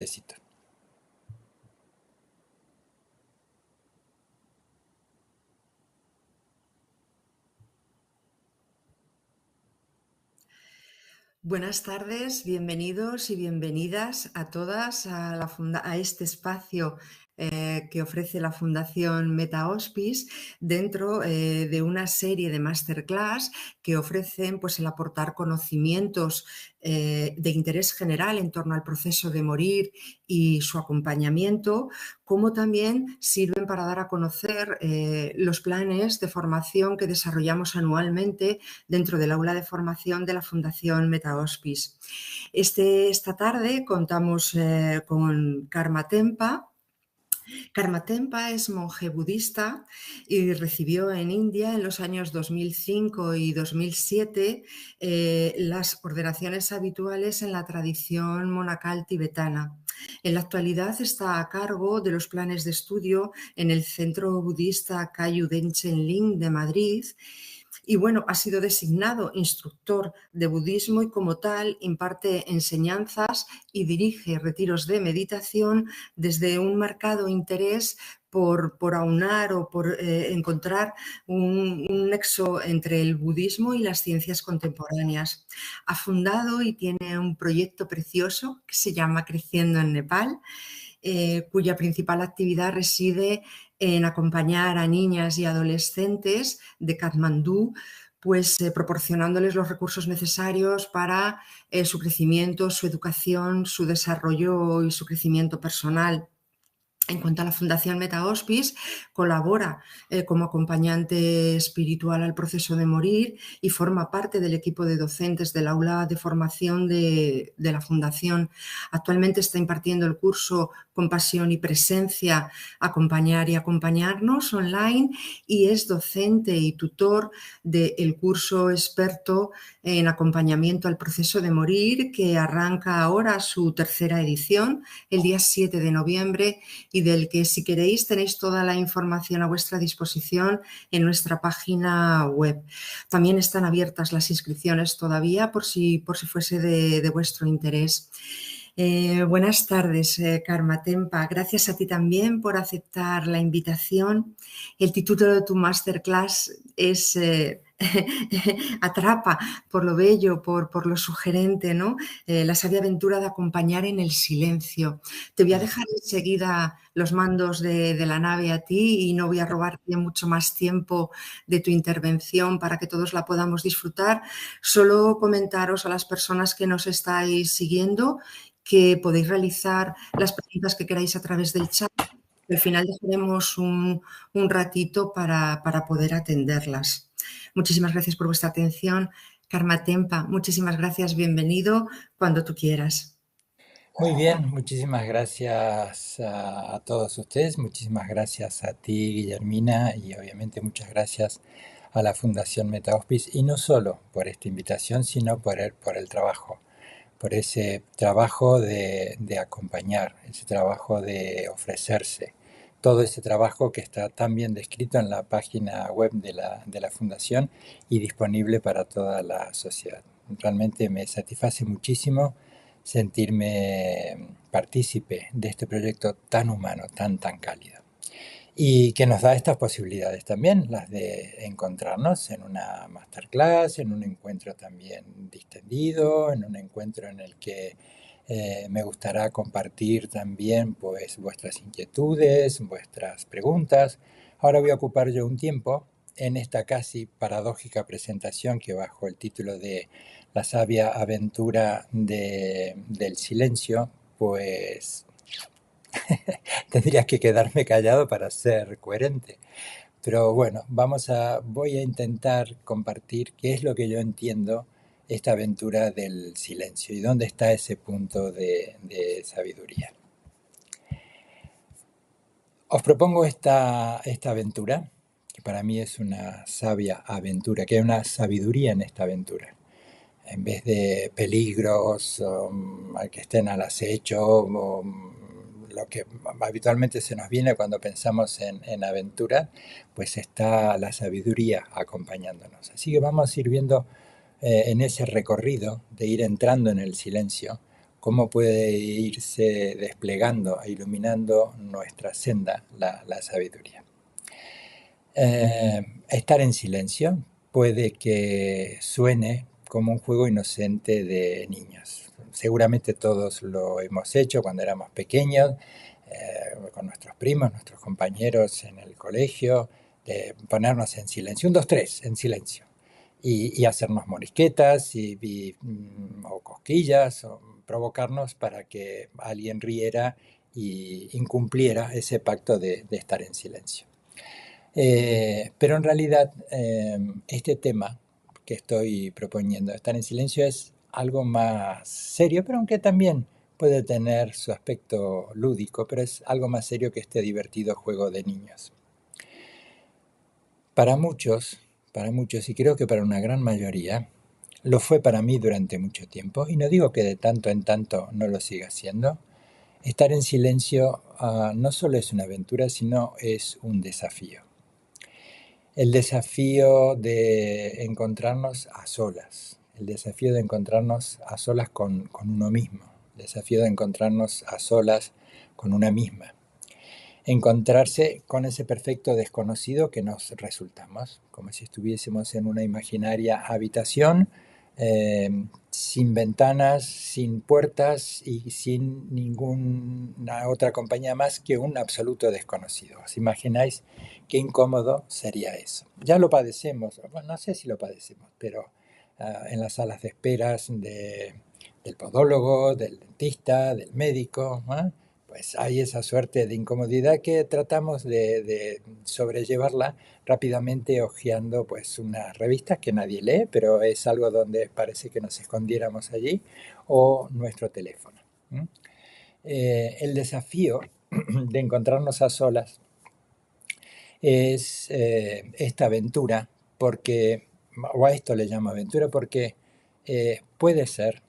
Éxito. Buenas tardes, bienvenidos y bienvenidas a todas a este espacio que ofrece la Fundación MetaHospice dentro de una serie de masterclass que ofrecen pues, el aportar conocimientos de interés general en torno al proceso de morir y su acompañamiento, como también sirven para dar a conocer los planes de formación que desarrollamos anualmente dentro del aula de formación de la Fundación MetaHospice. Esta tarde contamos con Karma Tempa. Karma Tempa es monje budista y recibió en India en los años 2005 y 2007 las ordenaciones habituales en la tradición monacal tibetana. En la actualidad está a cargo de los planes de estudio en el Centro Budista Kagyu Denchen Ling de Madrid. Y bueno, ha sido designado instructor de budismo y como tal imparte enseñanzas y dirige retiros de meditación desde un marcado interés por aunar o por encontrar un nexo entre el budismo y las ciencias contemporáneas. Ha fundado y tiene un proyecto precioso que se llama Creciendo en Nepal, cuya principal actividad reside en acompañar a niñas y adolescentes de Katmandú, pues proporcionándoles los recursos necesarios para su crecimiento, su educación, su desarrollo y su crecimiento personal. En cuanto a la Fundación MetaHospice, colabora como acompañante espiritual al proceso de morir y forma parte del equipo de docentes del aula de formación de la Fundación. Actualmente está impartiendo el curso Compasión y Presencia, Acompañar y Acompañarnos online y es docente y tutor del curso experto en acompañamiento al proceso de morir que arranca ahora su tercera edición el día 7 de noviembre y del que si queréis tenéis toda la información a vuestra disposición en nuestra página web. También están abiertas las inscripciones todavía por si fuese de vuestro interés. Buenas tardes, Karma Tempa. Gracias a ti también por aceptar la invitación. El título de tu masterclass es atrapa por lo bello, por lo sugerente, ¿no? La sabia aventura de acompañar en el silencio. Te voy a dejar enseguida los mandos de la nave a ti y no voy a robarte mucho más tiempo de tu intervención para que todos la podamos disfrutar. Solo comentaros a las personas que nos estáis siguiendo que podéis realizar las preguntas que queráis a través del chat. Al final dejaremos un ratito para poder atenderlas. Muchísimas gracias por vuestra atención. Karma Tempa, muchísimas gracias. Bienvenido cuando tú quieras. Muy bien, muchísimas gracias a todos ustedes, muchísimas gracias a ti, Guillermina, y obviamente muchas gracias a la Fundación MetaHospice, y no solo por esta invitación, sino por el trabajo, por ese trabajo de acompañar, ese trabajo de ofrecerse, todo ese trabajo que está tan bien descrito en la página web de la Fundación y disponible para toda la sociedad. Realmente me satisface muchísimo sentirme partícipe de este proyecto tan humano, tan cálido. Y que nos da estas posibilidades también, las de encontrarnos en una masterclass, en un encuentro también distendido, en un encuentro en el que me gustará compartir también pues vuestras inquietudes, vuestras preguntas. Ahora voy a ocupar yo un tiempo en esta casi paradójica presentación que bajo el título de La sabia aventura del silencio, pues tendría que quedarme callado para ser coherente. Pero bueno, voy a intentar compartir qué es lo que yo entiendo esta aventura del silencio y dónde está ese punto de sabiduría. Os propongo esta aventura, que para mí es una sabia aventura, que hay una sabiduría en esta aventura. En vez de peligros que estén al acecho, lo que habitualmente se nos viene cuando pensamos en aventura, pues está la sabiduría acompañándonos. Así que vamos a ir viendo en ese recorrido de ir entrando en el silencio, cómo puede irse desplegando e iluminando nuestra senda la sabiduría. Estar en silencio puede que suene como un juego inocente de niños. Seguramente todos lo hemos hecho cuando éramos pequeños, con nuestros primos, nuestros compañeros en el colegio, de ponernos en silencio, un, dos, tres, en silencio, y hacernos morisquetas o cosquillas, o provocarnos para que alguien riera y incumpliera ese pacto de estar en silencio. Pero en realidad este tema que estoy proponiendo, estar en silencio, es algo más serio, pero aunque también puede tener su aspecto lúdico, pero es algo más serio que este divertido juego de niños. Para muchos, y creo que para una gran mayoría, lo fue para mí durante mucho tiempo, y no digo que de tanto en tanto no lo siga siendo. Estar en silencio no solo es una aventura, sino es un desafío. El desafío de encontrarnos a solas, el desafío de encontrarnos a solas con uno mismo, el desafío de encontrarnos a solas con una misma, encontrarse con ese perfecto desconocido que nos resultamos, como si estuviésemos en una imaginaria habitación, sin ventanas, sin puertas y sin ninguna otra compañía más que un absoluto desconocido. ¿Os imagináis qué incómodo sería eso? Ya lo padecemos, bueno, no sé si lo padecemos, pero en las salas de esperas del podólogo, del dentista, del médico, ¿eh? Pues hay esa suerte de incomodidad que tratamos de sobrellevarla rápidamente hojeando pues unas revistas que nadie lee, pero es algo donde parece que nos escondiéramos allí, o nuestro teléfono. El desafío de encontrarnos a solas es esta aventura, porque, o a esto le llamo aventura, porque puede ser,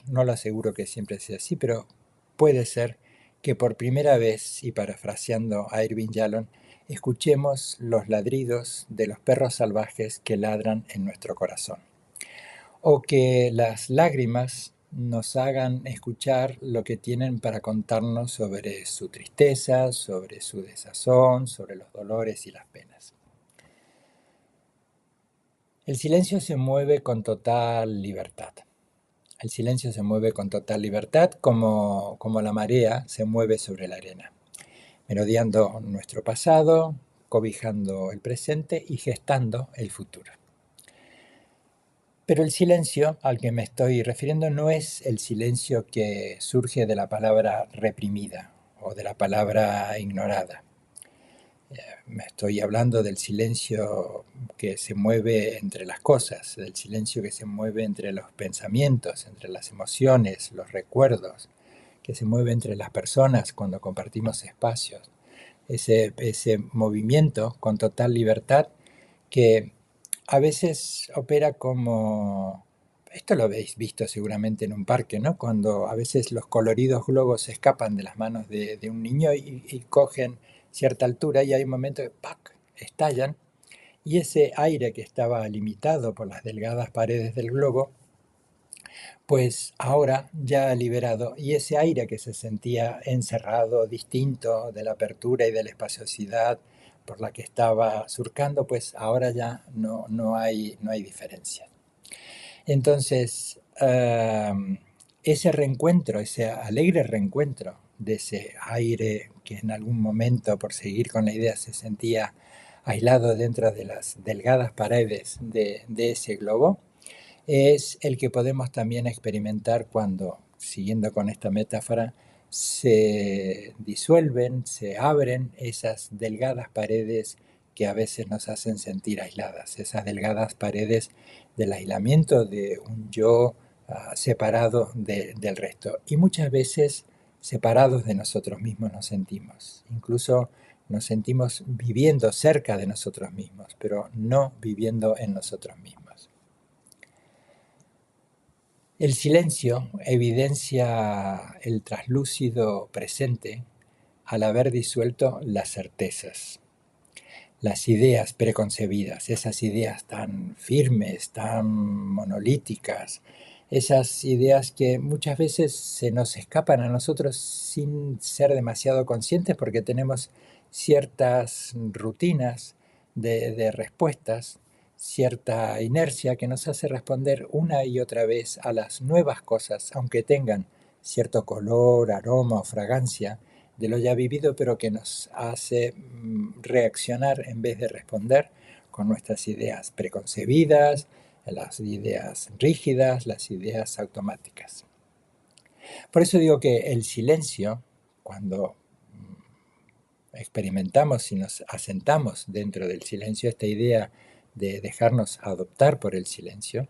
no lo aseguro que siempre sea así, pero puede ser que por primera vez, y parafraseando a Irving Yalom, escuchemos los ladridos de los perros salvajes que ladran en nuestro corazón. O que las lágrimas nos hagan escuchar lo que tienen para contarnos sobre su tristeza, sobre su desazón, sobre los dolores y las penas. El silencio se mueve con total libertad. El silencio se mueve con total libertad como la marea se mueve sobre la arena, merodeando nuestro pasado, cobijando el presente y gestando el futuro. Pero el silencio al que me estoy refiriendo no es el silencio que surge de la palabra reprimida o de la palabra ignorada. Me estoy hablando del silencio que se mueve entre las cosas, del silencio que se mueve entre los pensamientos, entre las emociones, los recuerdos, que se mueve entre las personas cuando compartimos espacios. Ese movimiento con total libertad que a veces opera como... Esto lo habéis visto seguramente en un parque, ¿no? Cuando a veces los coloridos globos se escapan de las manos de un niño y cogen cierta altura, y hay un momento que ¡pac!, estallan, y ese aire que estaba limitado por las delgadas paredes del globo, pues ahora ya ha liberado, y ese aire que se sentía encerrado, distinto de la apertura y de la espaciosidad por la que estaba surcando, pues ahora ya no hay diferencia. Entonces, ese reencuentro, ese alegre reencuentro de ese aire que en algún momento, por seguir con la idea, se sentía aislado dentro de las delgadas paredes de ese globo, es el que podemos también experimentar cuando, siguiendo con esta metáfora, se disuelven, se abren esas delgadas paredes que a veces nos hacen sentir aisladas, esas delgadas paredes del aislamiento de un yo separado del resto. Y muchas veces separados de nosotros mismos nos sentimos. Incluso nos sentimos viviendo cerca de nosotros mismos, pero no viviendo en nosotros mismos. El silencio evidencia el traslúcido presente al haber disuelto las certezas, las ideas preconcebidas, esas ideas tan firmes, tan monolíticas, esas ideas que muchas veces se nos escapan a nosotros sin ser demasiado conscientes porque tenemos ciertas rutinas de respuestas, cierta inercia que nos hace responder una y otra vez a las nuevas cosas, aunque tengan cierto color, aroma o fragancia de lo ya vivido, pero que nos hace reaccionar en vez de responder con nuestras ideas preconcebidas, las ideas rígidas, las ideas automáticas. Por eso digo que el silencio, cuando experimentamos y nos asentamos dentro del silencio, esta idea de dejarnos adoptar por el silencio,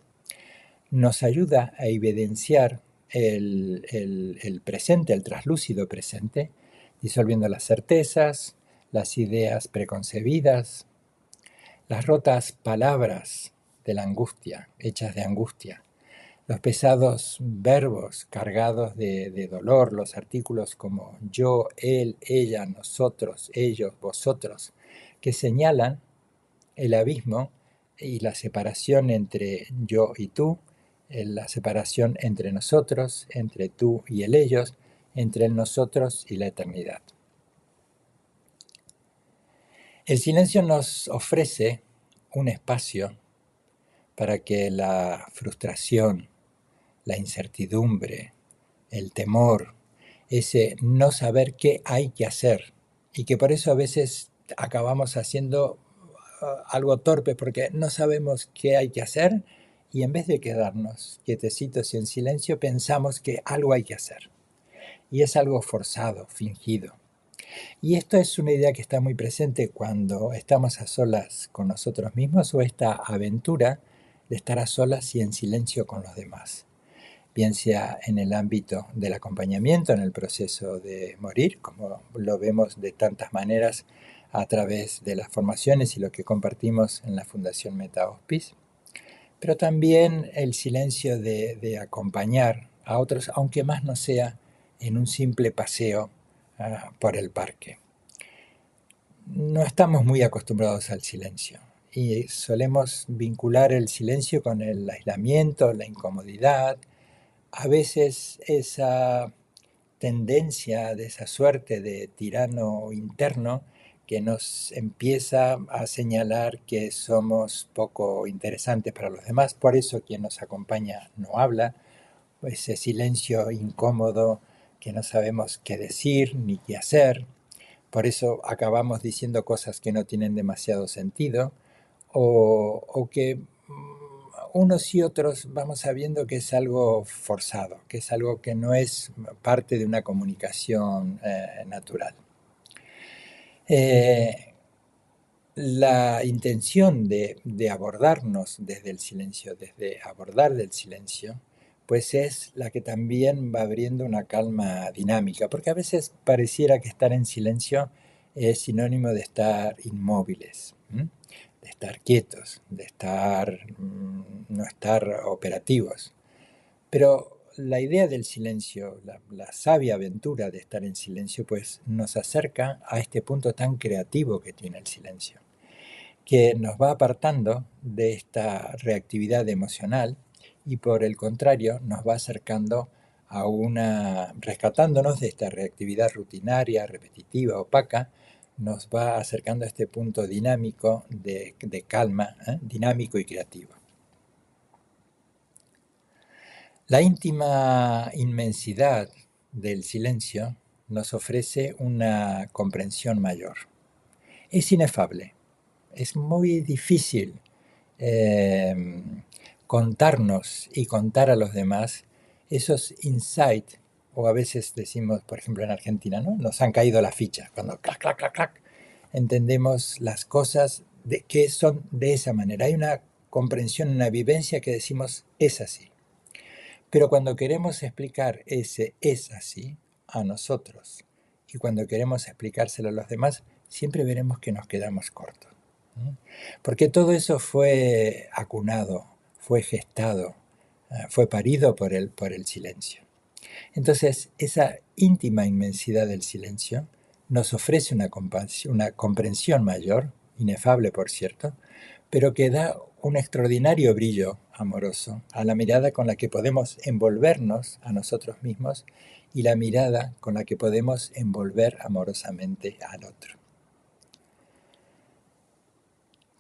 nos ayuda a evidenciar el presente, el traslúcido presente, disolviendo las certezas, las ideas preconcebidas, las rotas palabras de la angustia, hechas de angustia, los pesados verbos cargados de dolor, los artículos como yo, él, ella, nosotros, ellos, vosotros, que señalan el abismo y la separación entre yo y tú, la separación entre nosotros, entre tú y el ellos, entre el nosotros y la eternidad. El silencio nos ofrece un espacio para que la frustración, la incertidumbre, el temor, ese no saber qué hay que hacer y que por eso a veces acabamos haciendo algo torpe porque no sabemos qué hay que hacer y en vez de quedarnos quietecitos y en silencio pensamos que algo hay que hacer y es algo forzado, fingido. Y esto es una idea que está muy presente cuando estamos a solas con nosotros mismos o esta aventura de estar a solas y en silencio con los demás. Bien sea en el ámbito del acompañamiento en el proceso de morir, como lo vemos de tantas maneras a través de las formaciones y lo que compartimos en la Fundación Meta Hospice, pero también el silencio de acompañar a otros, aunque más no sea en un simple paseo por el parque. No estamos muy acostumbrados al silencio y solemos vincular el silencio con el aislamiento, la incomodidad, a veces esa tendencia de esa suerte de tirano interno que nos empieza a señalar que somos poco interesantes para los demás, por eso quien nos acompaña no habla, ese silencio incómodo que no sabemos qué decir ni qué hacer, por eso acabamos diciendo cosas que no tienen demasiado sentido o que unos y otros vamos sabiendo que es algo forzado, que es algo que no es parte de una comunicación natural. La intención de abordarnos desde el silencio, desde abordar del silencio, pues es la que también va abriendo una calma dinámica, porque a veces pareciera que estar en silencio es sinónimo de estar inmóviles, de estar quietos, de no estar operativos. Pero la idea del silencio, la sabia aventura de estar en silencio, pues nos acerca a este punto tan creativo que tiene el silencio, que nos va apartando de esta reactividad emocional y por el contrario nos va acercando rescatándonos de esta reactividad rutinaria, repetitiva, opaca, nos va acercando a este punto dinámico de calma, dinámico y creativo. La íntima inmensidad del silencio nos ofrece una comprensión mayor. Es inefable, es muy difícil contarnos y contar a los demás esos insights, o a veces decimos, por ejemplo en Argentina, ¿no? Nos han caído la ficha, cuando clac, clac, clac, clac, entendemos las cosas que son de esa manera. Hay una comprensión, una vivencia que decimos es así. Pero cuando queremos explicar ese es así a nosotros y cuando queremos explicárselo a los demás, siempre veremos que nos quedamos cortos. Porque todo eso fue acunado, fue gestado, fue parido por el silencio. Entonces, esa íntima inmensidad del silencio nos ofrece una comprensión mayor, inefable por cierto, pero que da un extraordinario brillo amoroso, a la mirada con la que podemos envolvernos a nosotros mismos y la mirada con la que podemos envolver amorosamente al otro.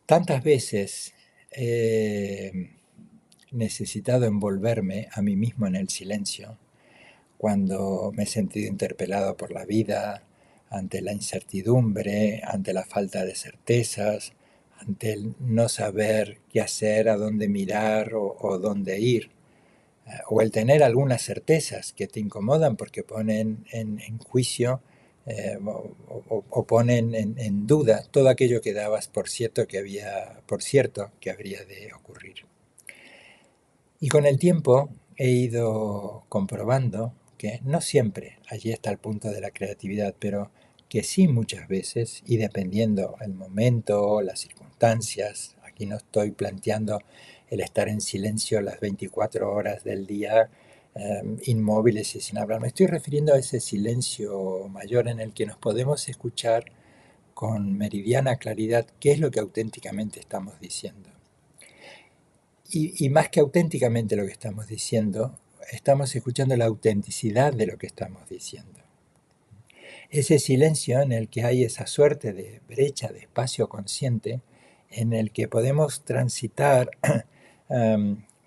Tantas veces he necesitado envolverme a mí mismo en el silencio cuando me he sentido interpelado por la vida, ante la incertidumbre, ante la falta de certezas, ante el no saber qué hacer, a dónde mirar o dónde ir, o el tener algunas certezas que te incomodan porque ponen en juicio o ponen en duda todo aquello que dabas por cierto que habría de ocurrir. Y con el tiempo he ido comprobando que no siempre allí está el punto de la creatividad, pero que sí muchas veces, y dependiendo el momento, las circunstancias, aquí no estoy planteando el estar en silencio las 24 horas del día, inmóviles y sin hablar. Me estoy refiriendo a ese silencio mayor en el que nos podemos escuchar con meridiana claridad qué es lo que auténticamente estamos diciendo. Y más que auténticamente lo que estamos diciendo, estamos escuchando la autenticidad de lo que estamos diciendo. Ese silencio en el que hay esa suerte de brecha, de espacio consciente, en el que podemos transitar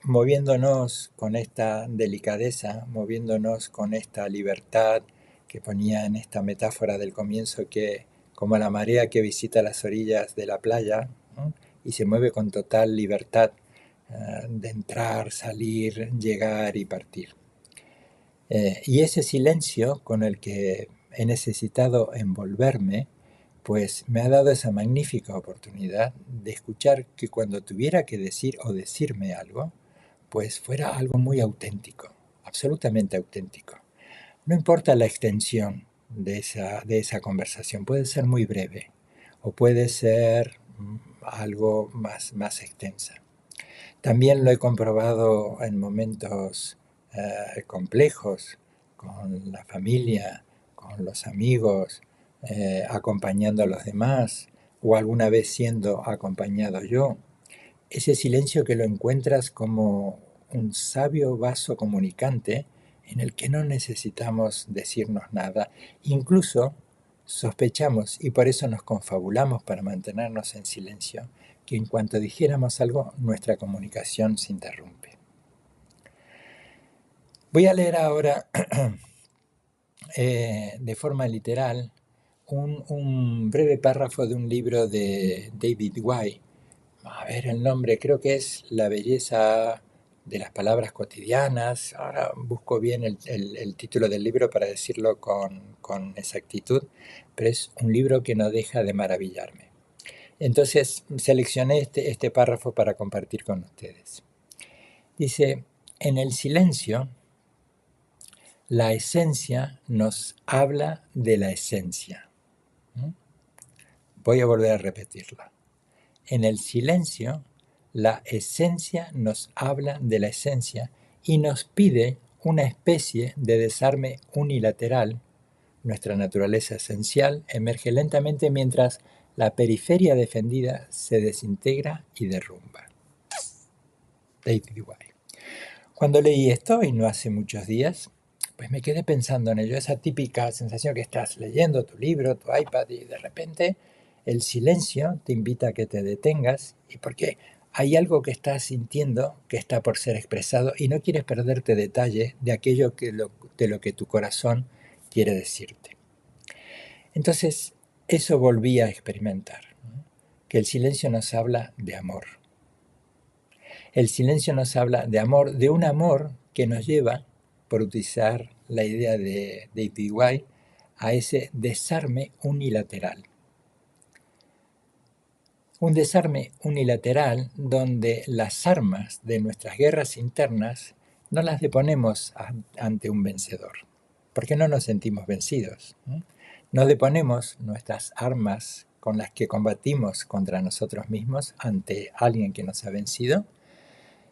moviéndonos con esta delicadeza, moviéndonos con esta libertad que ponía en esta metáfora del comienzo, que como la marea que visita las orillas de la playa, ¿no? Y se mueve con total libertad de entrar, salir, llegar y partir. Y ese silencio con el que he necesitado envolverme, pues me ha dado esa magnífica oportunidad de escuchar que cuando tuviera que decir o decirme algo, pues fuera algo muy auténtico, absolutamente auténtico. No importa la extensión de esa conversación, puede ser muy breve o puede ser algo más extensa. También lo he comprobado en momentos complejos, con la familia, con los amigos, acompañando a los demás, o alguna vez siendo acompañado yo. Ese silencio que lo encuentras como un sabio vaso comunicante en el que no necesitamos decirnos nada, incluso sospechamos y por eso nos confabulamos para mantenernos en silencio, que en cuanto dijéramos algo, nuestra comunicación se interrumpe. Voy a leer ahora de forma literal un breve párrafo de un libro de David Whyte. A ver el nombre, creo que es La belleza de las palabras cotidianas. Ahora busco bien el título del libro para decirlo con exactitud, pero es un libro que no deja de maravillarme. Entonces seleccioné este párrafo para compartir con ustedes. Dice, en el silencio, la esencia nos habla de la esencia. Voy a volver a repetirla. En el silencio, la esencia nos habla de la esencia y nos pide una especie de desarme unilateral. Nuestra naturaleza esencial emerge lentamente mientras la periferia defendida se desintegra y derrumba. David Whyte. Cuando leí esto, y no hace muchos días, pues me quedé pensando en ello, esa típica sensación que estás leyendo tu libro, tu iPad, y de repente el silencio te invita a que te detengas, y porque hay algo que estás sintiendo que está por ser expresado y no quieres perderte detalle de aquello de lo que tu corazón quiere decirte. Entonces, eso volví a experimentar, ¿no? Que el silencio nos habla de amor. El silencio nos habla de amor, de un amor que nos lleva, por utilizar la idea de David Whyte, a ese desarme unilateral. Un desarme unilateral donde las armas de nuestras guerras internas no las deponemos ante un vencedor, porque no nos sentimos vencidos, ¿no? No deponemos nuestras armas con las que combatimos contra nosotros mismos ante alguien que nos ha vencido,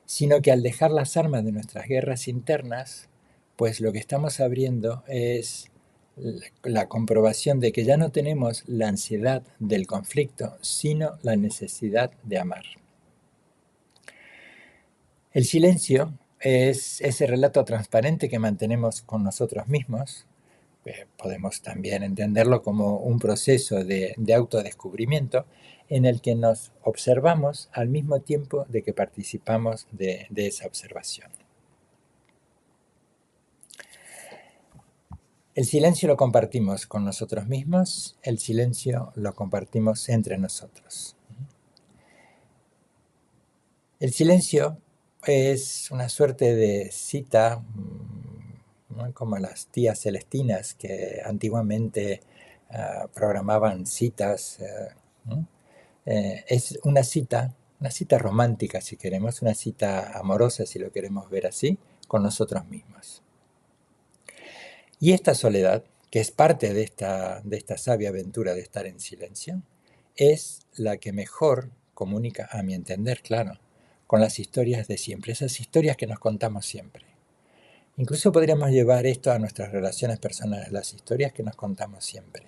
sino que al dejar las armas de nuestras guerras internas, pues lo que estamos abriendo es la comprobación de que ya no tenemos la ansiedad del conflicto, sino la necesidad de amar. El silencio es ese relato transparente que mantenemos con nosotros mismos. Podemos también entenderlo como un proceso de autodescubrimiento en el que nos observamos al mismo tiempo de que participamos de esa observación. El silencio lo compartimos con nosotros mismos, el silencio lo compartimos entre nosotros. El silencio es una suerte de cita, ¿no? Como las tías celestinas que antiguamente programaban citas. ¿No? Es una cita romántica si queremos, una cita amorosa si lo queremos ver así, con nosotros mismos. Y esta soledad, que es parte de esta sabia aventura de estar en silencio, es la que mejor comunica, a mi entender, claro, con las historias de siempre, esas historias que nos contamos siempre. Incluso podríamos llevar esto a nuestras relaciones personales, las historias que nos contamos siempre,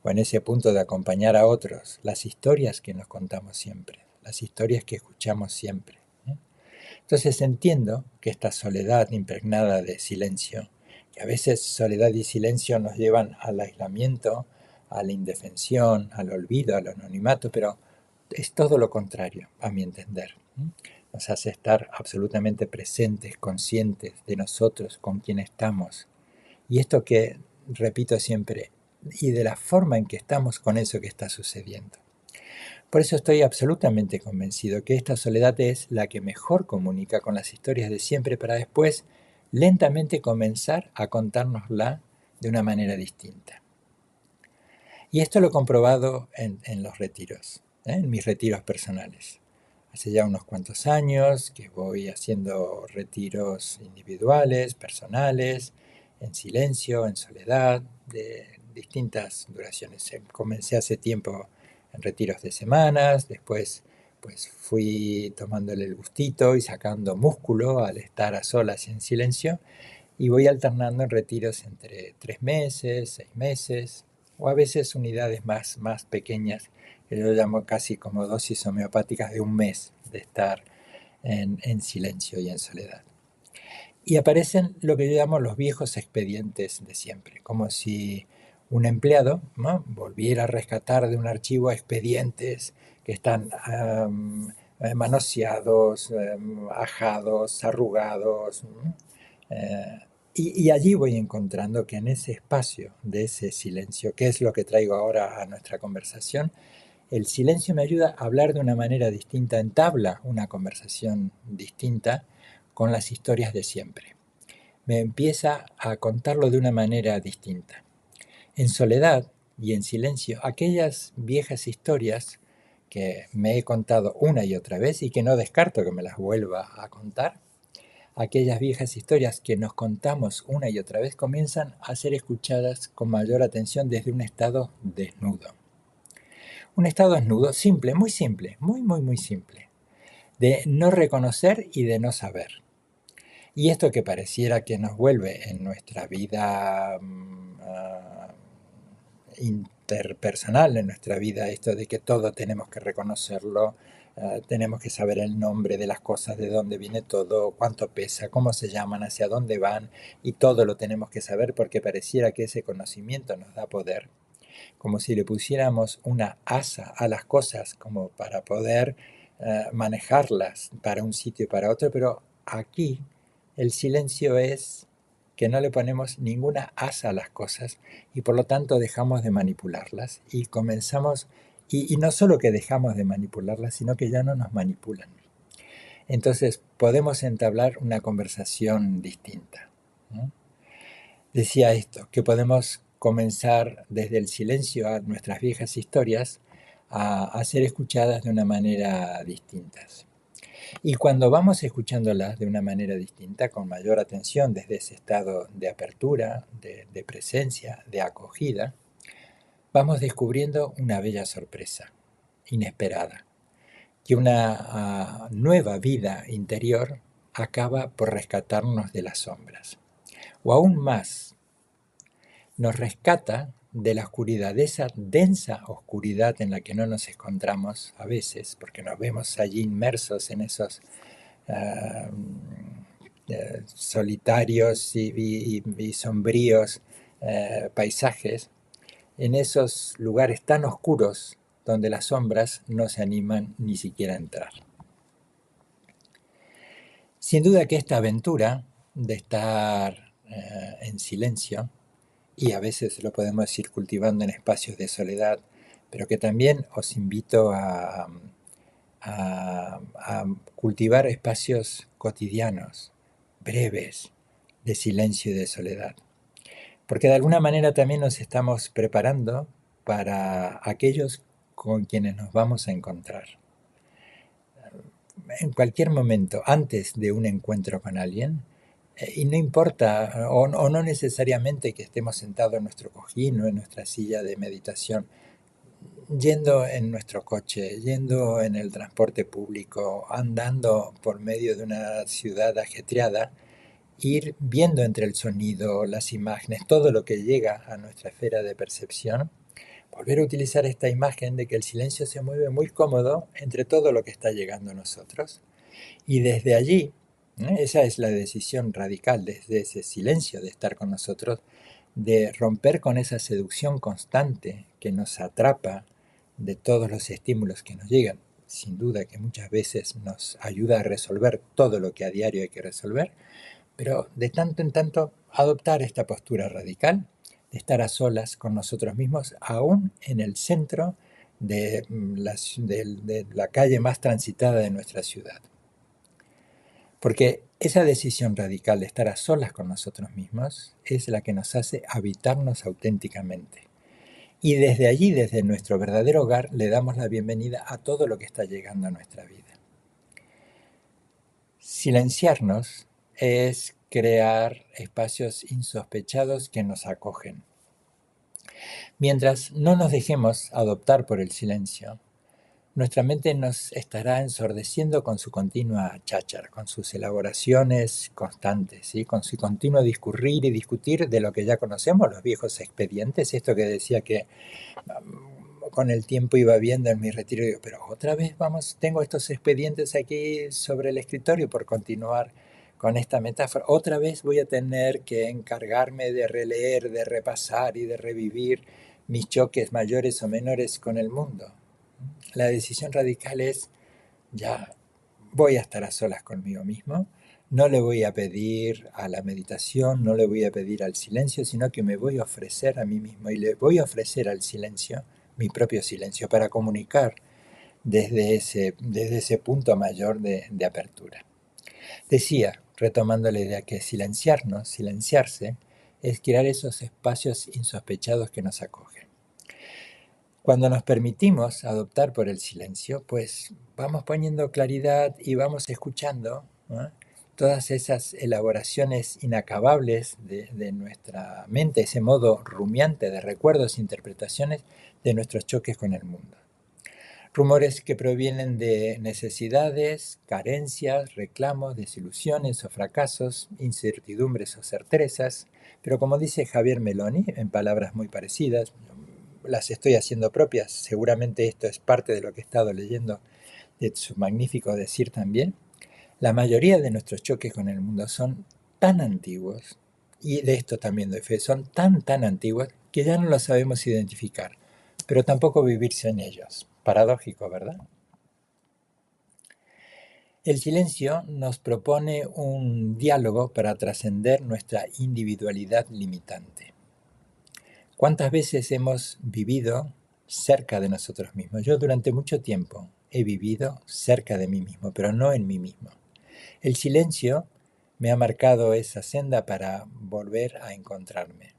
o en ese punto de acompañar a otros, las historias que nos contamos siempre, las historias que escuchamos siempre. Entonces entiendo que esta soledad impregnada de silencio, que a veces soledad y silencio nos llevan al aislamiento, a la indefensión, al olvido, al anonimato, pero es todo lo contrario, a mi entender. Nos hace estar absolutamente presentes, conscientes de nosotros, con quien estamos. Y esto que repito siempre, y de la forma en que estamos con eso que está sucediendo. Por eso estoy absolutamente convencido que esta soledad es la que mejor comunica con las historias de siempre para después lentamente comenzar a contárnosla de una manera distinta. Y esto lo he comprobado en los retiros, en mis retiros personales. Hace ya unos cuantos años que voy haciendo retiros individuales, personales, en silencio, en soledad, de distintas duraciones. Comencé hace tiempo en retiros de semanas, después pues fui tomándole el gustito y sacando músculo al estar a solas y en silencio, y voy alternando en retiros entre 3 meses, 6 meses, o a veces unidades más pequeñas, que yo llamo casi como dosis homeopáticas de un mes de estar en silencio y en soledad. Y aparecen lo que yo llamo los viejos expedientes de siempre, como si un empleado, ¿no?, volviera a rescatar de un archivo expedientes que están manoseados, ajados, arrugados. Y allí voy encontrando que en ese espacio de ese silencio, que es lo que traigo ahora a nuestra conversación, el silencio me ayuda a hablar de una manera distinta, entabla una conversación distinta con las historias de siempre. Me empieza a contarlo de una manera distinta. En soledad y en silencio, aquellas viejas historias que me he contado una y otra vez y que no descarto que me las vuelva a contar, aquellas viejas historias que nos contamos una y otra vez comienzan a ser escuchadas con mayor atención desde un estado desnudo. Un estado desnudo simple, muy simple, de no reconocer y de no saber. Y esto que pareciera que nos vuelve en nuestra vida interpersonal, en nuestra vida, esto de que todo tenemos que reconocerlo, tenemos que saber el nombre de las cosas, de dónde viene todo, cuánto pesa, cómo se llaman, hacia dónde van, y todo lo tenemos que saber porque pareciera que ese conocimiento nos da poder, como si le pusiéramos una asa a las cosas como para poder manejarlas para un sitio y para otro, pero aquí el silencio es que no le ponemos ninguna asa a las cosas y por lo tanto dejamos de manipularlas y comenzamos, y no solo que dejamos de manipularlas, sino que ya no nos manipulan. Entonces podemos entablar una conversación distinta, ¿no? Decía esto, que podemos comenzar desde el silencio a nuestras viejas historias a ser escuchadas de una manera distinta. Y cuando vamos escuchándolas de una manera distinta, con mayor atención, desde ese estado de apertura, de presencia, de acogida, vamos descubriendo una bella sorpresa, inesperada, que una nueva vida interior acaba por rescatarnos de las sombras. O aún más, nos rescata de la oscuridad, de esa densa oscuridad en la que no nos encontramos a veces, porque nos vemos allí inmersos en esos solitarios y sombríos paisajes, en esos lugares tan oscuros donde las sombras no se animan ni siquiera a entrar. Sin duda que esta aventura de estar en silencio, y a veces lo podemos ir cultivando en espacios de soledad, pero que también os invito a cultivar espacios cotidianos, breves, de silencio y de soledad. Porque de alguna manera también nos estamos preparando para aquellos con quienes nos vamos a encontrar. En cualquier momento, antes de un encuentro con alguien, y no importa, o no necesariamente que estemos sentados en nuestro cojín o en nuestra silla de meditación, yendo en nuestro coche, yendo en el transporte público, andando por medio de una ciudad ajetreada, ir viendo entre el sonido, las imágenes, todo lo que llega a nuestra esfera de percepción, volver a utilizar esta imagen de que el silencio se mueve muy cómodo entre todo lo que está llegando a nosotros. Y desde allí, esa es la decisión radical, desde ese silencio de estar con nosotros, de romper con esa seducción constante que nos atrapa de todos los estímulos que nos llegan. Sin duda que muchas veces nos ayuda a resolver todo lo que a diario hay que resolver, pero de tanto en tanto adoptar esta postura radical, de estar a solas con nosotros mismos, aún en el centro de la calle más transitada de nuestra ciudad. Porque esa decisión radical de estar a solas con nosotros mismos es la que nos hace habitarnos auténticamente. Y desde allí, desde nuestro verdadero hogar, le damos la bienvenida a todo lo que está llegando a nuestra vida. Silenciarnos es crear espacios insospechados que nos acogen. Mientras no nos dejemos adoptar por el silencio, nuestra mente nos estará ensordeciendo con su continua cháchara, con sus elaboraciones constantes, ¿sí? Con su continuo discurrir y discutir de lo que ya conocemos, los viejos expedientes, esto que decía que con el tiempo iba viendo en mi retiro, digo, pero otra vez tengo estos expedientes aquí sobre el escritorio por continuar con esta metáfora. Otra vez voy a tener que encargarme de releer, de repasar y de revivir mis choques mayores o menores con el mundo. La decisión radical es, ya voy a estar a solas conmigo mismo, no le voy a pedir a la meditación, no le voy a pedir al silencio, sino que me voy a ofrecer a mí mismo y le voy a ofrecer al silencio mi propio silencio para comunicar desde ese punto mayor de apertura. Decía, retomando la idea, que silenciarse, es crear esos espacios insospechados que nos acogen. Cuando nos permitimos adoptar por el silencio, pues vamos poniendo claridad y vamos escuchando, ¿no?, todas esas elaboraciones inacabables de nuestra mente, ese modo rumiante de recuerdos e interpretaciones de nuestros choques con el mundo. Rumores que provienen de necesidades, carencias, reclamos, desilusiones o fracasos, incertidumbres o certezas, pero como dice Javier Meloni, en palabras muy parecidas, las estoy haciendo propias, seguramente esto es parte de lo que he estado leyendo de su magnífico decir también, la mayoría de nuestros choques con el mundo son tan antiguos, y de esto también doy fe, son tan antiguos que ya no los sabemos identificar, pero tampoco vivirse en ellos. Paradójico, ¿verdad? El silencio nos propone un diálogo para trascender nuestra individualidad limitante. ¿Cuántas veces hemos vivido cerca de nosotros mismos? Yo durante mucho tiempo he vivido cerca de mí mismo, pero no en mí mismo. El silencio me ha marcado esa senda para volver a encontrarme.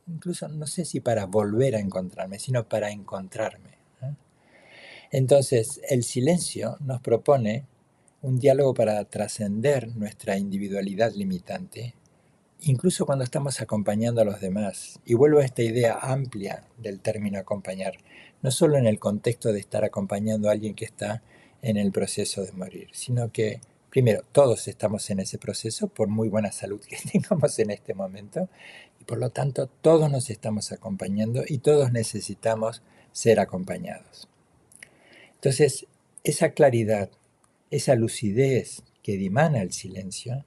Incluso no sé si para volver a encontrarme, sino para encontrarme. Entonces, el silencio nos propone un diálogo para trascender nuestra individualidad limitante, incluso cuando estamos acompañando a los demás. Y vuelvo a esta idea amplia del término acompañar, no solo en el contexto de estar acompañando a alguien que está en el proceso de morir, sino que, primero, todos estamos en ese proceso por muy buena salud que tengamos en este momento, y por lo tanto todos nos estamos acompañando y todos necesitamos ser acompañados. Entonces, esa claridad, esa lucidez que dimana el silencio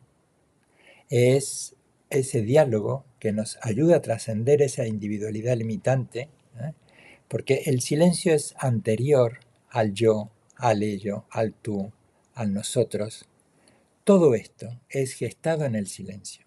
es ese diálogo que nos ayuda a trascender esa individualidad limitante, ¿eh? Porque el silencio es anterior al yo, al ello, al tú, al nosotros. Todo esto es gestado en el silencio.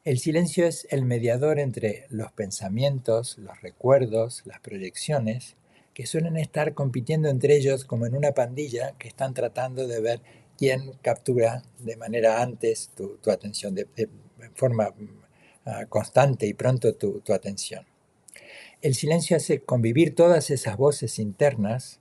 El silencio es el mediador entre los pensamientos, los recuerdos, las proyecciones, que suelen estar compitiendo entre ellos como en una pandilla que están tratando de ver quién captura de manera antes tu atención, de forma constante y pronto tu atención. El silencio hace convivir todas esas voces internas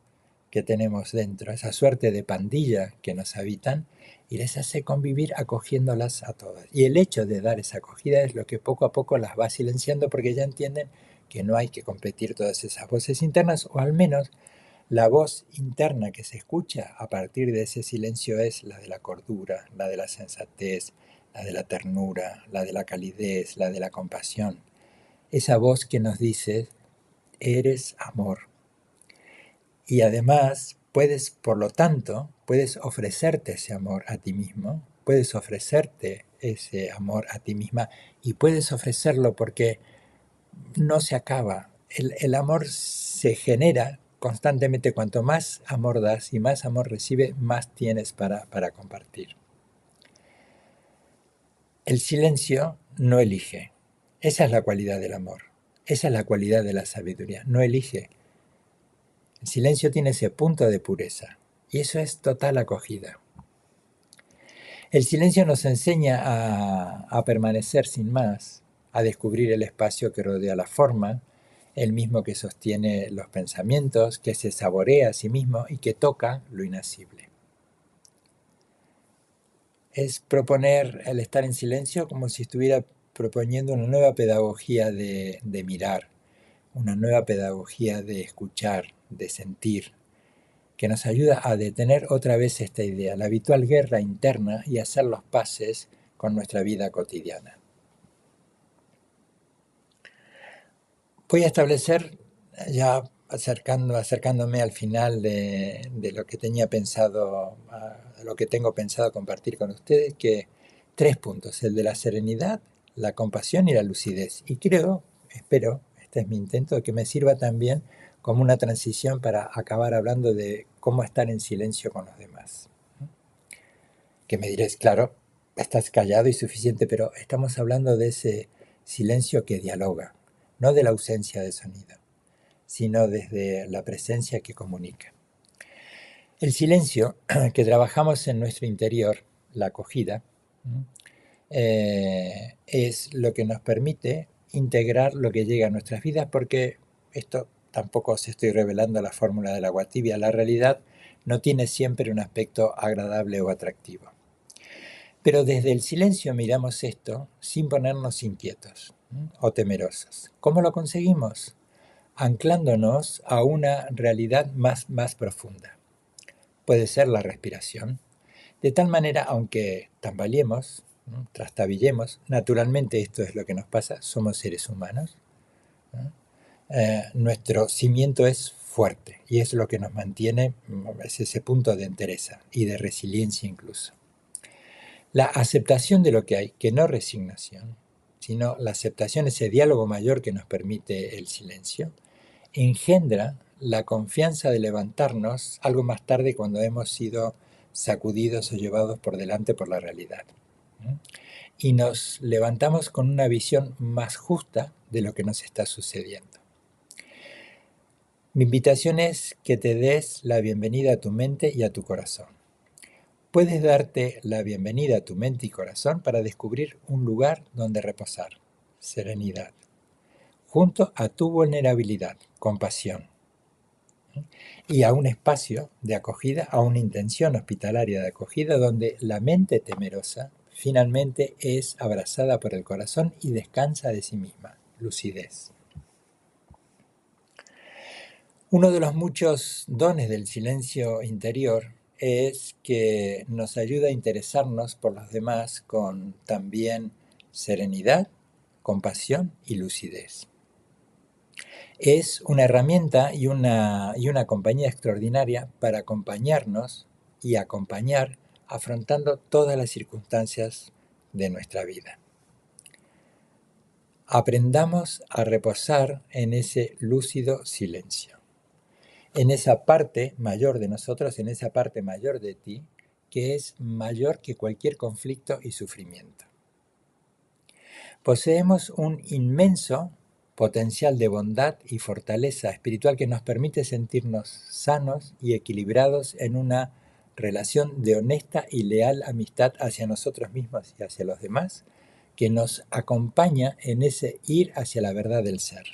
que tenemos dentro, esa suerte de pandilla que nos habitan, y les hace convivir acogiéndolas a todas. Y el hecho de dar esa acogida es lo que poco a poco las va silenciando porque ya entienden que no hay que competir todas esas voces internas, o al menos la voz interna que se escucha a partir de ese silencio es la de la cordura, la de la sensatez, la de la ternura, la de la calidez, la de la compasión. Esa voz que nos dice, eres amor. Y además puedes, por lo tanto, puedes ofrecerte ese amor a ti mismo, puedes ofrecerte ese amor a ti misma y puedes ofrecerlo porque no se acaba. El amor se genera constantemente. Cuanto más amor das y más amor recibes, más tienes para compartir. El silencio no elige. Esa es la cualidad del amor. Esa es la cualidad de la sabiduría. No elige. El silencio tiene ese punto de pureza y eso es total acogida. El silencio nos enseña a permanecer sin más, a descubrir el espacio que rodea la forma, el mismo que sostiene los pensamientos, que se saborea a sí mismo y que toca lo inasible. Es proponer el estar en silencio como si estuviera proponiendo una nueva pedagogía de mirar, una nueva pedagogía de escuchar, de sentir, que nos ayuda a detener otra vez esta idea, la habitual guerra interna, y hacer los pases con nuestra vida cotidiana. Voy a establecer, ya acercándome al final de lo que tenía pensado, lo que tengo pensado compartir con ustedes, que 3 puntos, el de la serenidad, la compasión y la lucidez. Y creo, espero, este es mi intento, que me sirva también como una transición para acabar hablando de cómo estar en silencio con los demás. Que me diréis, claro, estás callado y suficiente, pero estamos hablando de ese silencio que dialoga, no de la ausencia de sonido, sino desde la presencia que comunica. El silencio que trabajamos en nuestro interior, la acogida, es lo que nos permite integrar lo que llega a nuestras vidas, porque esto tampoco os estoy revelando la fórmula del agua tibia, la realidad no tiene siempre un aspecto agradable o atractivo. Pero desde el silencio miramos esto sin ponernos inquietos o temerosos. ¿Cómo lo conseguimos? Anclándonos a una realidad más profunda. Puede ser la respiración. De tal manera, aunque tambaleemos, trastabillemos, naturalmente esto es lo que nos pasa, somos seres humanos, nuestro cimiento es fuerte y es lo que nos mantiene, es ese punto de entereza y de resiliencia incluso. La aceptación de lo que hay, que no resignación, sino la aceptación, ese diálogo mayor que nos permite el silencio, engendra la confianza de levantarnos algo más tarde cuando hemos sido sacudidos o llevados por delante por la realidad. Y nos levantamos con una visión más justa de lo que nos está sucediendo. Mi invitación es que te des la bienvenida a tu mente y a tu corazón. Puedes darte la bienvenida a tu mente y corazón para descubrir un lugar donde reposar, serenidad, junto a tu vulnerabilidad, compasión, y a un espacio de acogida, a una intención hospitalaria de acogida donde la mente temerosa finalmente es abrazada por el corazón y descansa de sí misma, lucidez. Uno de los muchos dones del silencio interior es que nos ayuda a interesarnos por los demás con también serenidad, compasión y lucidez. Es una herramienta y una compañía extraordinaria para acompañarnos y acompañar afrontando todas las circunstancias de nuestra vida. Aprendamos a reposar en ese lúcido silencio, en esa parte mayor de nosotros, en esa parte mayor de ti, que es mayor que cualquier conflicto y sufrimiento. Poseemos un inmenso potencial de bondad y fortaleza espiritual que nos permite sentirnos sanos y equilibrados en una relación de honesta y leal amistad hacia nosotros mismos y hacia los demás, que nos acompaña en ese ir hacia la verdad del ser.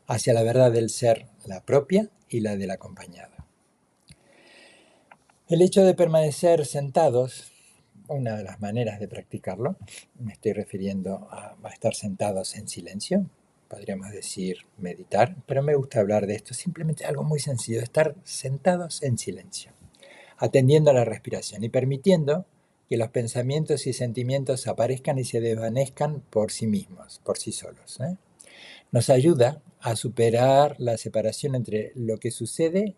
Hacia la verdad del ser, la propia y la del acompañado. El hecho de permanecer sentados, una de las maneras de practicarlo, me estoy refiriendo a estar sentados en silencio, podríamos decir meditar, pero me gusta hablar de esto, simplemente algo muy sencillo, estar sentados en silencio, atendiendo a la respiración y permitiendo que los pensamientos y sentimientos aparezcan y se desvanezcan por sí mismos, por sí solos. Nos ayuda a superar la separación entre lo que sucede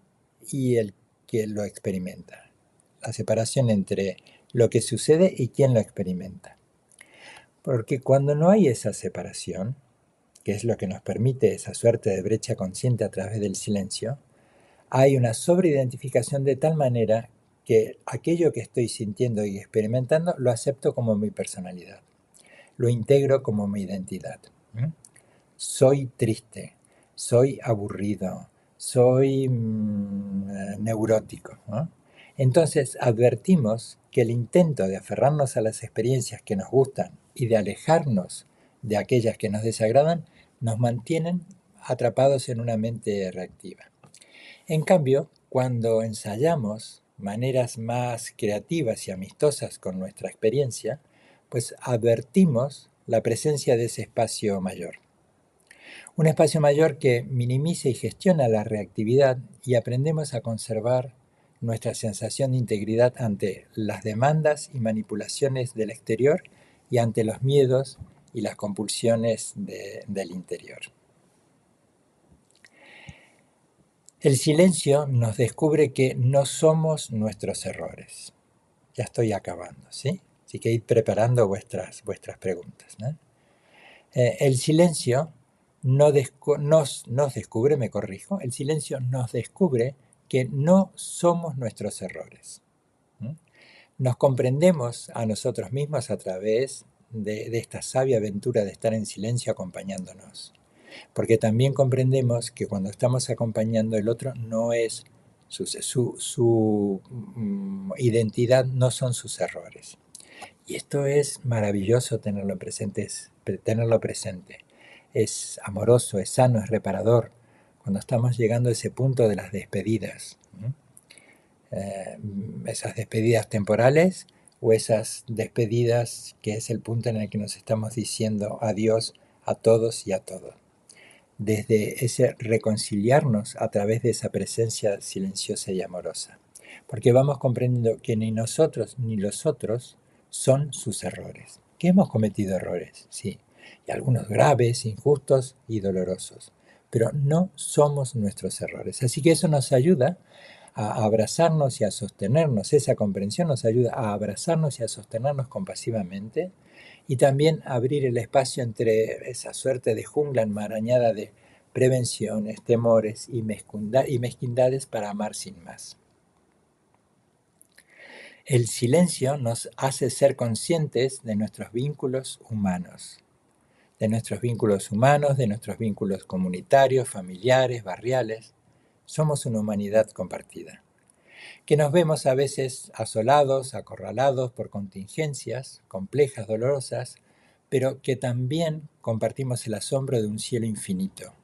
y el que lo experimenta. La separación entre lo que sucede y quién lo experimenta. Porque cuando no hay esa separación, que es lo que nos permite esa suerte de brecha consciente a través del silencio, hay una sobreidentificación de tal manera que aquello que estoy sintiendo y experimentando lo acepto como mi personalidad, lo integro como mi identidad. Soy triste, soy aburrido, soy neurótico, ¿no? Entonces advertimos que el intento de aferrarnos a las experiencias que nos gustan y de alejarnos de aquellas que nos desagradan nos mantienen atrapados en una mente reactiva. En cambio, cuando ensayamos maneras más creativas y amistosas con nuestra experiencia, pues advertimos la presencia de ese espacio mayor. Un espacio mayor que minimiza y gestiona la reactividad y aprendemos a conservar nuestra sensación de integridad ante las demandas y manipulaciones del exterior y ante los miedos y las compulsiones del interior. El silencio nos descubre que no somos nuestros errores. Ya estoy acabando, ¿sí? Así que id preparando vuestras preguntas, ¿no? El silencio nos descubre, me corrijo, el silencio nos descubre que no somos nuestros errores. Nos comprendemos a nosotros mismos a través de esta sabia aventura de estar en silencio acompañándonos. Porque también comprendemos que cuando estamos acompañando el otro no es su identidad, no son sus errores. Y esto es maravilloso tenerlo presente. Es amoroso, es sano, es reparador. Cuando estamos llegando a ese punto de las despedidas, esas despedidas temporales o esas despedidas que es el punto en el que nos estamos diciendo adiós a todos y a todo. Desde ese reconciliarnos a través de esa presencia silenciosa y amorosa. Porque vamos comprendiendo que ni nosotros ni los otros son sus errores. Que hemos cometido errores, sí, y algunos graves, injustos y dolorosos, pero no somos nuestros errores. Así que eso nos ayuda a abrazarnos y a sostenernos, esa comprensión nos ayuda a abrazarnos y a sostenernos compasivamente y también abrir el espacio entre esa suerte de jungla enmarañada de prevenciones, temores y mezquindades para amar sin más. El silencio nos hace ser conscientes de nuestros vínculos humanos, de nuestros vínculos comunitarios, familiares, barriales. Somos una humanidad compartida, que nos vemos a veces asolados, acorralados por contingencias complejas, dolorosas, pero que también compartimos el asombro de un cielo infinito,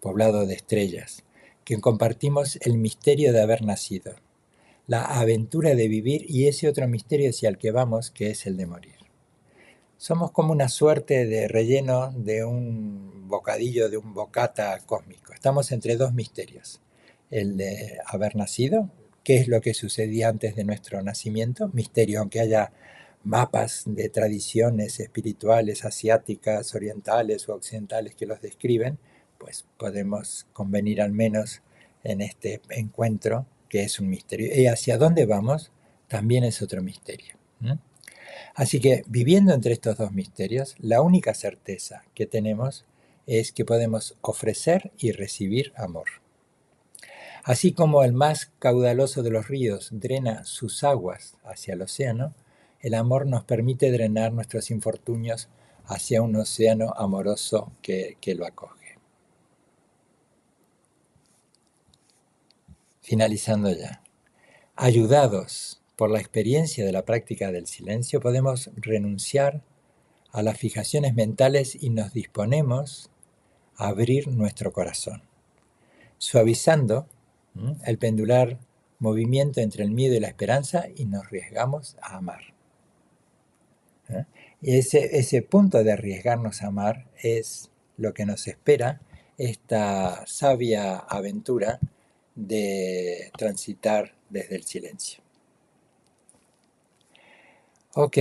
poblado de estrellas, que compartimos el misterio de haber nacido, la aventura de vivir y ese otro misterio hacia el que vamos, que es el de morir. Somos como una suerte de relleno de un bocadillo, de un bocata cósmico. Estamos entre dos misterios. El de haber nacido, qué es lo que sucedía antes de nuestro nacimiento, misterio, aunque haya mapas de tradiciones espirituales asiáticas, orientales o occidentales que los describen, pues podemos convenir al menos en este encuentro que es un misterio. ¿Y hacia dónde vamos? también es otro misterio. Así que viviendo entre estos dos misterios, la única certeza que tenemos es que podemos ofrecer y recibir amor. Así como el más caudaloso de los ríos drena sus aguas hacia el océano, el amor nos permite drenar nuestros infortunios hacia un océano amoroso que lo acoge. Finalizando ya. Ayudados por la experiencia de la práctica del silencio, podemos renunciar a las fijaciones mentales y nos disponemos a abrir nuestro corazón, suavizando el pendular movimiento entre el miedo y la esperanza, y nos arriesgamos a amar. Y ese punto de arriesgarnos a amar es lo que nos espera esta sabia aventura de transitar desde el silencio. Ok,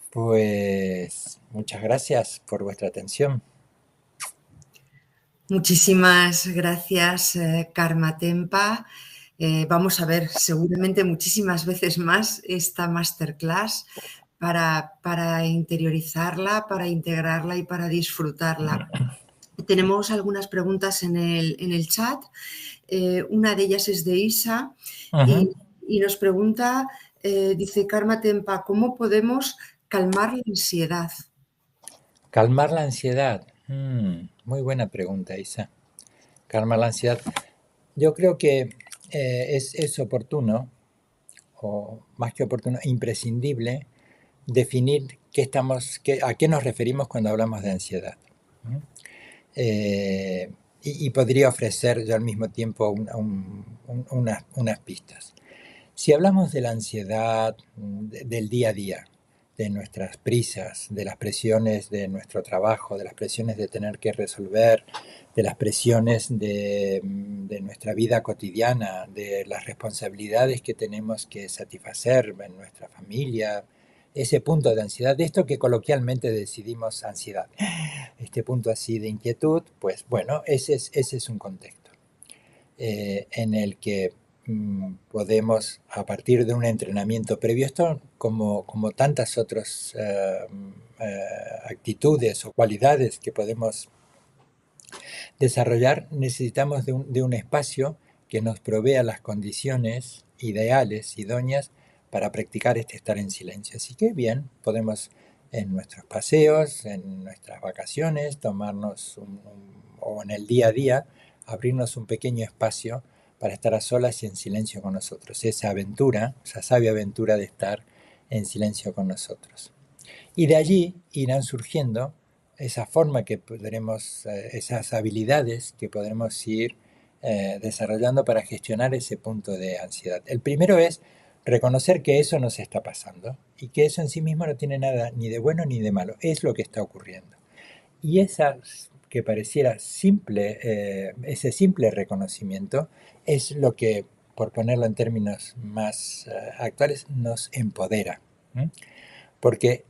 pues muchas gracias por vuestra atención. Muchísimas gracias, Karma Tempa. Vamos a ver seguramente muchísimas veces más esta masterclass para interiorizarla, para integrarla y para disfrutarla. Tenemos algunas preguntas en el chat. Una de ellas es de Isa y nos pregunta, dice Karma Tempa, ¿cómo podemos calmar la ansiedad? Calmar la ansiedad. Muy buena pregunta, Isa. Calmar la ansiedad. Yo creo que es oportuno, o más que oportuno, imprescindible, definir a qué nos referimos cuando hablamos de ansiedad. Y podría ofrecer yo al mismo tiempo unas pistas. Si hablamos de la ansiedad del día a día, de nuestras prisas, de las presiones de nuestro trabajo, de las presiones de tener que resolver, de las presiones de nuestra vida cotidiana, de las responsabilidades que tenemos que satisfacer en nuestra familia, ese punto de ansiedad, de esto que coloquialmente decidimos ansiedad, este punto así de inquietud, pues bueno, ese es un contexto en el que podemos, a partir de un entrenamiento previo, esto como tantas otras actitudes o cualidades que podemos desarrollar, necesitamos de un espacio que nos provea las condiciones ideales, idóneas, para practicar este estar en silencio. Así que bien, podemos en nuestros paseos, en nuestras vacaciones, tomarnos o en el día a día, abrirnos un pequeño espacio para estar a solas y en silencio con nosotros. Esa aventura, esa sabia aventura de estar en silencio con nosotros. Y de allí irán surgiendo esa forma que podremos, esas habilidades que podremos ir desarrollando para gestionar ese punto de ansiedad. El primero es reconocer que eso nos está pasando y que eso en sí mismo no tiene nada ni de bueno ni de malo, es lo que está ocurriendo. Y esa que pareciera simple, ese simple reconocimiento es lo que, por ponerlo en términos más actuales, nos empodera. Porque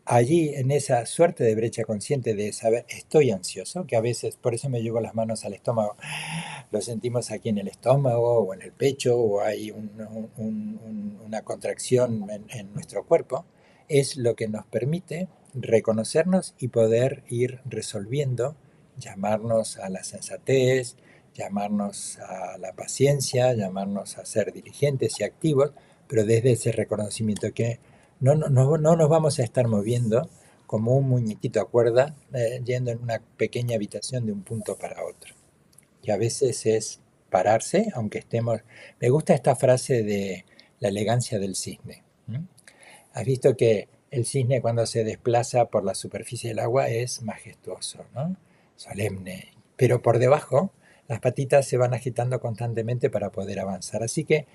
allí, en esa suerte de brecha consciente de saber, estoy ansioso, que a veces, por eso me llevo las manos al estómago, lo sentimos aquí en el estómago o en el pecho, o hay una contracción en nuestro cuerpo, es lo que nos permite reconocernos y poder ir resolviendo, llamarnos a la sensatez, llamarnos a la paciencia, llamarnos a ser diligentes y activos, pero desde ese reconocimiento que no nos vamos a estar moviendo como un muñequito a cuerda yendo en una pequeña habitación de un punto para otro. Que a veces es pararse, aunque estemos... Me gusta esta frase de la elegancia del cisne. Has visto que el cisne cuando se desplaza por la superficie del agua es majestuoso, ¿no? Solemne, pero por debajo las patitas se van agitando constantemente para poder avanzar. Así que,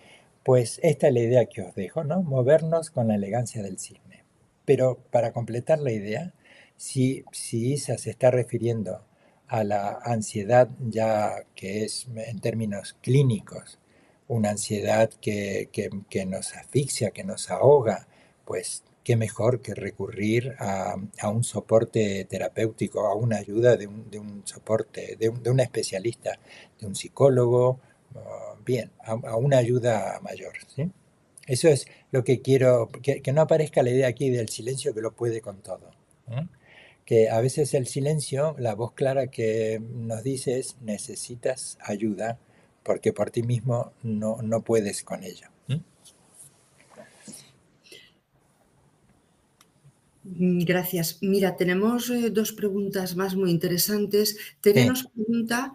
pues esta es la idea que os dejo, ¿no? Movernos con la elegancia del cisne. Pero para completar la idea, si Isa se está refiriendo a la ansiedad ya que es en términos clínicos, una ansiedad que nos asfixia, que nos ahoga, pues qué mejor que recurrir a un soporte terapéutico, a una ayuda de un soporte, de un especialista, de un psicólogo, bien, a una ayuda mayor, ¿sí? Eso es lo que quiero, que no aparezca la idea aquí del silencio que lo puede con todo. ¿Eh? Que a veces el silencio, la voz clara que nos dice es necesitas ayuda porque por ti mismo no puedes con ello. ¿Eh? Gracias. Mira, tenemos dos preguntas más muy interesantes. Tere Sí. nos pregunta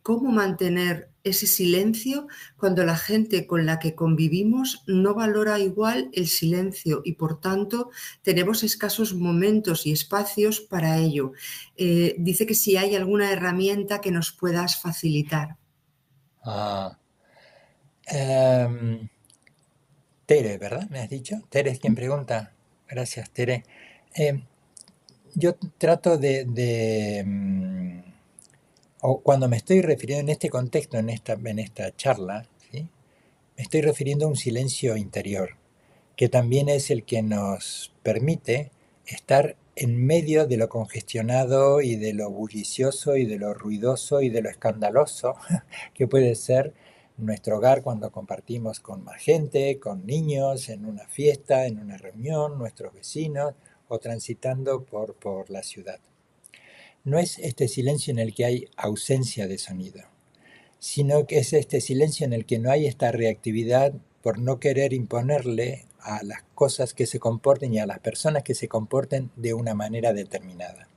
cómo mantener ese silencio cuando la gente con la que convivimos no valora igual el silencio y por tanto tenemos escasos momentos y espacios para ello. Dice que si hay alguna herramienta que nos puedas facilitar. Ah, em, Tere, ¿verdad? ¿Me has dicho? Tere es quien pregunta. Gracias, Tere. Em, yo trato o cuando me estoy refiriendo en este contexto, en esta charla, ¿sí? Me estoy refiriendo a un silencio interior, que también es el que nos permite estar en medio de lo congestionado y de lo bullicioso y de lo ruidoso y de lo escandaloso que puede ser nuestro hogar cuando compartimos con más gente, con niños, en una fiesta, en una reunión, nuestros vecinos o transitando por la ciudad. No es este silencio en el que hay ausencia de sonido, sino que es este silencio en el que no hay esta reactividad por no querer imponerle a las cosas que se comporten y a las personas que se comporten de una manera determinada.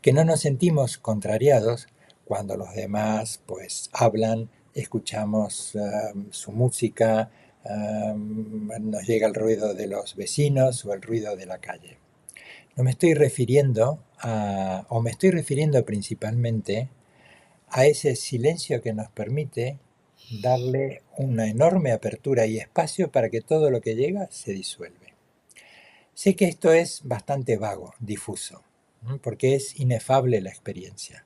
Que no nos sentimos contrariados cuando los demás pues hablan, escuchamos su música, nos llega el ruido de los vecinos o el ruido de la calle. No me estoy refiriendo o me estoy refiriendo principalmente a ese silencio que nos permite darle una enorme apertura y espacio para que todo lo que llega se disuelve. Sé que esto es bastante vago, difuso, porque es inefable la experiencia.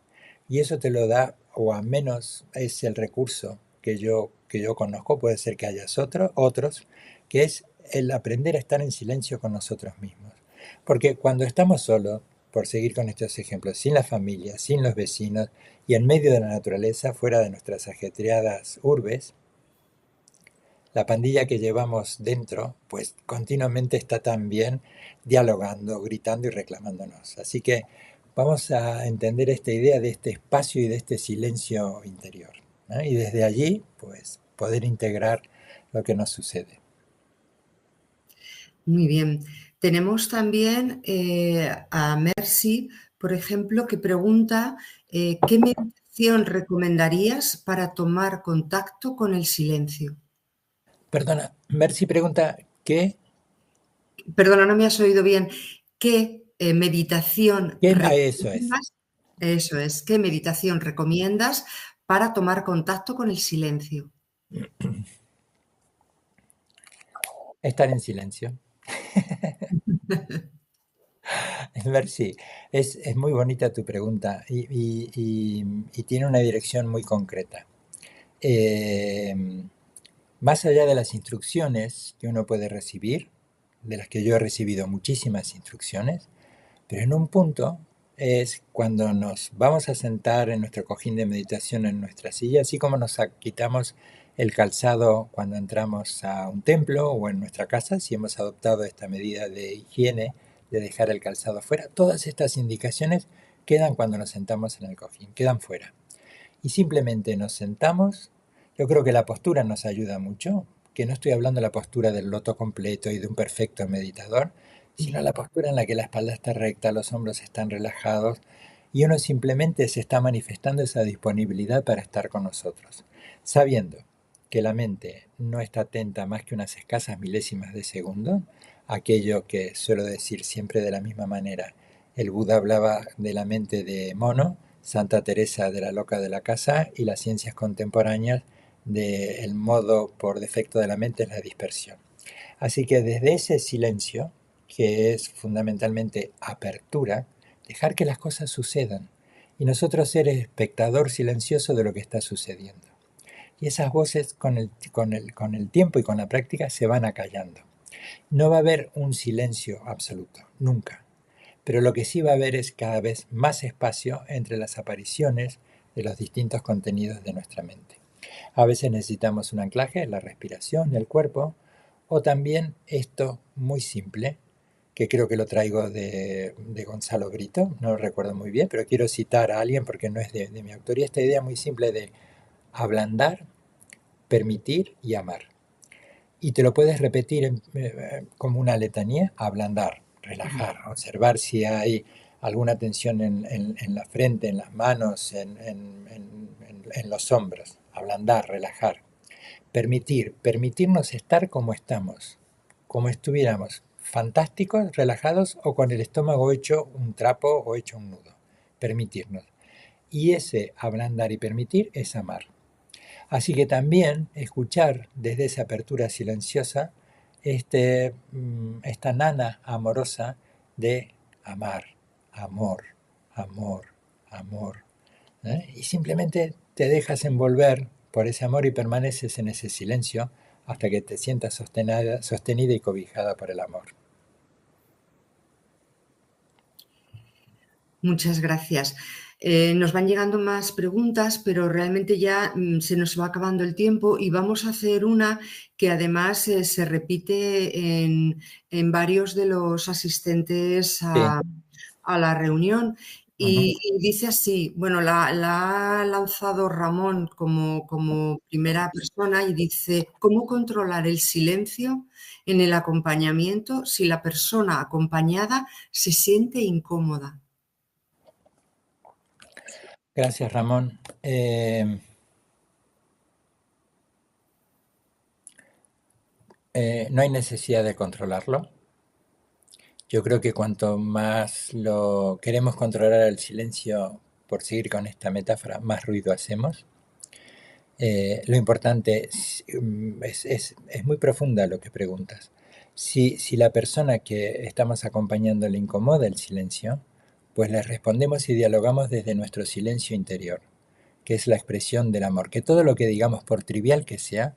Y eso te lo da, o al menos es el recurso que yo conozco, puede ser que hayas otros, que es el aprender a estar en silencio con nosotros mismos. Porque cuando estamos solos, por seguir con estos ejemplos, sin la familia, sin los vecinos y en medio de la naturaleza, fuera de nuestras ajetreadas urbes, la pandilla que llevamos dentro, pues continuamente está también dialogando, gritando y reclamándonos. Así que vamos a entender esta idea de este espacio y de este silencio interior, ¿no? Y desde allí, pues, poder integrar lo que nos sucede. Muy bien. Tenemos también a Mercy, por ejemplo, que pregunta ¿qué meditación recomendarías para tomar contacto con el silencio? Perdona, Mercy pregunta, Perdona, no me has oído bien. ¿Qué meditación eso es, recomiendas? Eso es, ¿qué meditación recomiendas para tomar contacto con el silencio? estar en silencio. Mercy, es muy bonita tu pregunta y tiene una dirección muy concreta. Eh, Más allá de las instrucciones que uno puede recibir, de las que yo he recibido muchísimas instrucciones, pero en un punto es cuando nos vamos a sentar en nuestro cojín de meditación en nuestra silla, así como nos quitamos el calzado cuando entramos a un templo o en nuestra casa, si hemos adoptado esta medida de higiene de dejar el calzado fuera, todas estas indicaciones quedan cuando nos sentamos en el cojín, quedan fuera y simplemente nos sentamos. Yo creo que la postura nos ayuda mucho, que no estoy hablando de la postura del loto completo y de un perfecto meditador, sino la postura en la que la espalda está recta, los hombros están relajados y uno simplemente se está manifestando esa disponibilidad para estar con nosotros, sabiendo que la mente no está atenta más que unas escasas milésimas de segundo, aquello que suelo decir siempre de la misma manera. El Buda hablaba de la mente de mono, Santa Teresa de la loca de la casa y las ciencias contemporáneas del modo por defecto de la mente es la dispersión. Así que desde ese silencio, que es fundamentalmente apertura, dejar que las cosas sucedan y nosotros ser espectador silencioso de lo que está sucediendo. Y esas voces con el tiempo y con la práctica se van acallando. No va a haber un silencio absoluto, nunca. Pero lo que sí va a haber es cada vez más espacio entre las apariciones de los distintos contenidos de nuestra mente. A veces necesitamos un anclaje, la respiración, el cuerpo, O también esto muy simple, que creo que lo traigo de Gonzalo Brito, no lo recuerdo muy bien, pero quiero citar a alguien porque no es de mi autoría, esta idea muy simple de ablandar, permitir y amar. Y te lo puedes repetir como una letanía: ablandar, relajar, observar si hay alguna tensión en la frente, en las manos, en los hombros. Ablandar, relajar. Permitir, permitirnos estar como estamos, como estuviéramos, fantásticos, relajados o con el estómago hecho un trapo o hecho un nudo. Permitirnos. Y ese ablandar y permitir es amar. Así que también escuchar desde esa apertura silenciosa esta nana amorosa de amar, amor, amor, amor. Y simplemente te dejas envolver por ese amor y permaneces en ese silencio hasta que te sientas sostenida y cobijada por el amor. Muchas gracias. Nos van llegando más preguntas, pero realmente ya se nos va acabando el tiempo y vamos a hacer una que además se repite en varios de los asistentes Sí. a la reunión. Uh-huh. Y dice así, bueno, la ha lanzado Ramón como primera persona y dice, ¿cómo controlar el silencio en el acompañamiento si la persona acompañada se siente incómoda? Gracias, Ramón. No hay necesidad de controlarlo. Yo creo que cuanto más lo queremos controlar el silencio, por seguir con esta metáfora, más ruido hacemos. Lo importante es muy profunda lo que preguntas. Si la persona que estamos acompañando le incomoda el silencio, pues le respondemos y dialogamos desde nuestro silencio interior, que es la expresión del amor. Que todo lo que digamos, por trivial que sea,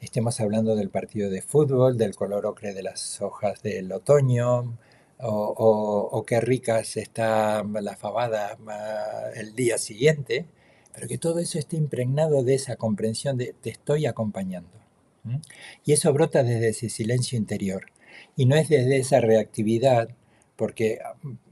estemos hablando del partido de fútbol, del color ocre de las hojas del otoño, o qué ricas está la fabada el día siguiente, pero que todo eso esté impregnado de esa comprensión de te estoy acompañando. ¿Mm? Y eso brota desde ese silencio interior. Y no es desde esa reactividad, porque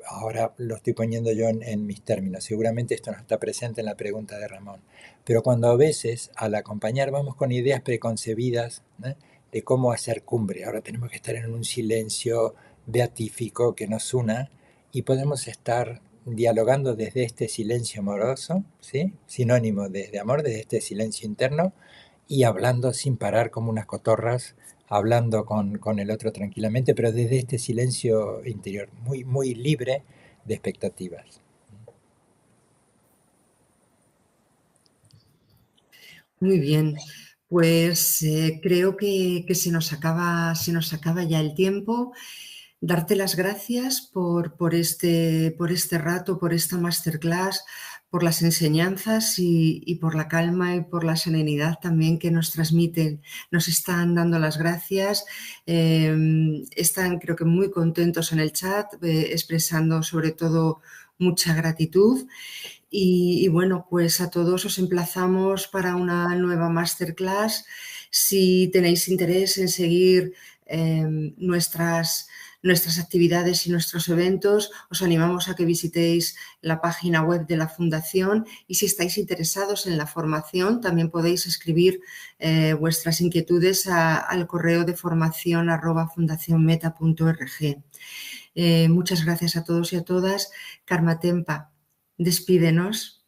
ahora lo estoy poniendo yo en mis términos, seguramente esto no está presente en la pregunta de Ramón, pero cuando a veces al acompañar vamos con ideas preconcebidas, ¿eh?, de cómo hacer cumbre, ahora tenemos que estar en un silencio beatífico que nos una y podemos estar dialogando desde este silencio amoroso, ¿sí?, sinónimo de amor, desde este silencio interno, y hablando sin parar como unas cotorras, hablando con el otro tranquilamente, pero desde este silencio interior, muy, muy libre de expectativas. Muy bien, pues creo que se nos acaba ya el tiempo. Darte las gracias por este rato, por esta masterclass, por las enseñanzas y por la calma y por la serenidad también que nos transmiten. Nos están dando las gracias, están creo que muy contentos en el chat, expresando sobre todo mucha gratitud. Y bueno, pues a todos os emplazamos para una nueva masterclass. Si tenéis interés en seguir nuestras actividades y nuestros eventos, os animamos a que visitéis la página web de la Fundación y si estáis interesados en la formación, también podéis escribir vuestras inquietudes al correo de formación@fundacionmeta.org. Muchas gracias a todos y a todas. Karma Tempa, despídenos.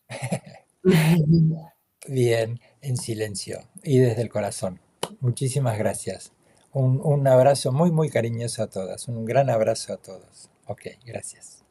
Bien, en silencio y desde el corazón. Muchísimas gracias. Un abrazo muy, muy cariñoso a todas. Un gran abrazo a todos. Ok, gracias.